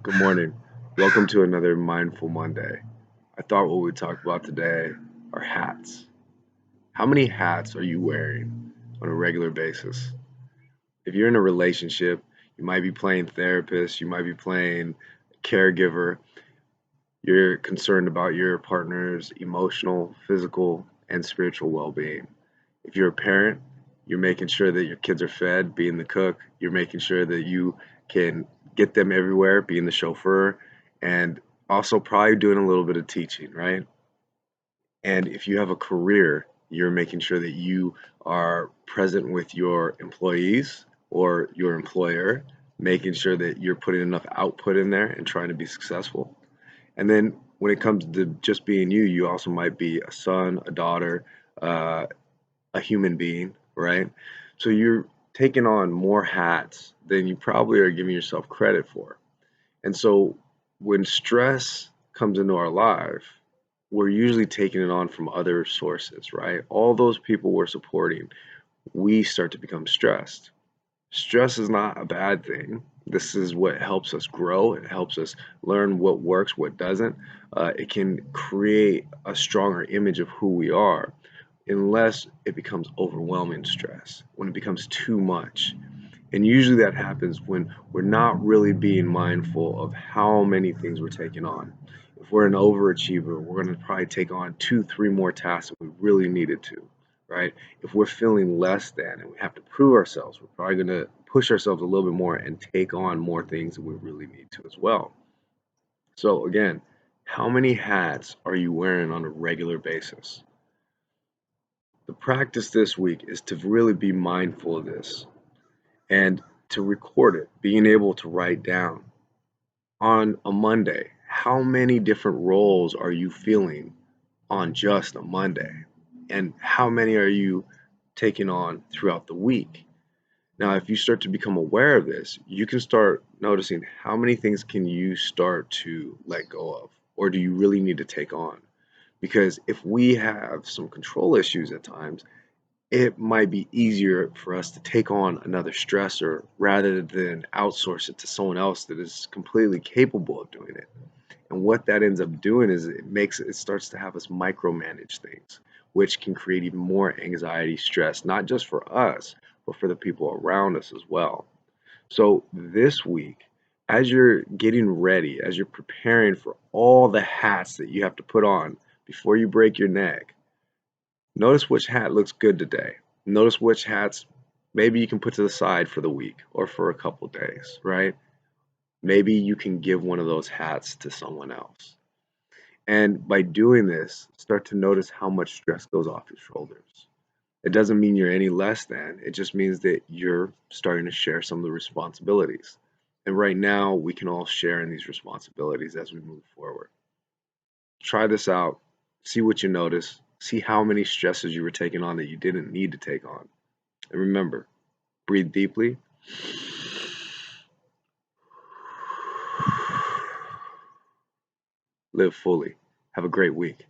Good morning. Welcome to another Mindful Monday. I thought what we'd talk about today are hats. How many hats are you wearing on a regular basis? If you're in a relationship, you might be playing therapist, you might be playing caregiver, you're concerned about your partner's emotional, physical, and spiritual well being. If you're a parent, you're making sure that your kids are fed, being the cook, you're making sure that you can get them everywhere, being the chauffeur, and also probably doing a little bit of teaching, right? And if you have a career, you're making sure that you are present with your employees or your employer, making sure that you're putting enough output in there and trying to be successful. And then when it comes to just being you, you also might be a son, a daughter, uh, a human being, right? So you're taking on more hats than you probably are giving yourself credit for. And so when stress comes into our life, we're usually taking it on from other sources, right? All those people we're supporting, we start to become stressed. Stress is not a bad thing. This is what helps us grow. It helps us learn what works, what doesn't. It can create a stronger image of who we are, unless it becomes overwhelming stress, when it becomes too much. And usually that happens when we're not really being mindful of how many things we're taking on. If we're an overachiever, we're going to probably take on two, three more tasks than we really needed to, right? If we're feeling less than and we have to prove ourselves, we're probably going to push ourselves a little bit more and take on more things than we really need to as well. So, again, how many hats are you wearing on a regular basis? The practice this week is to really be mindful of this and to record it, being able to write down on a Monday, how many different roles are you feeling on just a Monday? And how many are you taking on throughout the week? Now, if you start to become aware of this, you can start noticing how many things can you start to let go of, or do you really need to take on? Because if we have some control issues at times, it might be easier for us to take on another stressor rather than outsource it to someone else that is completely capable of doing it. And what that ends up doing is it starts to have us micromanage things, which can create even more anxiety, stress, not just for us, but for the people around us as well. So this week, as you're getting ready, as you're preparing for all the hats that you have to put on before you break your neck, notice which hat looks good today. Notice which hats maybe you can put to the side for the week or for a couple days, right? Maybe you can give one of those hats to someone else. And by doing this, start to notice how much stress goes off your shoulders. It doesn't mean you're any less than, it just means that you're starting to share some of the responsibilities. And right now, we can all share in these responsibilities as we move forward. Try this out, see what you notice, see how many stresses you were taking on that you didn't need to take on. And remember, breathe deeply, live fully. Have a great week.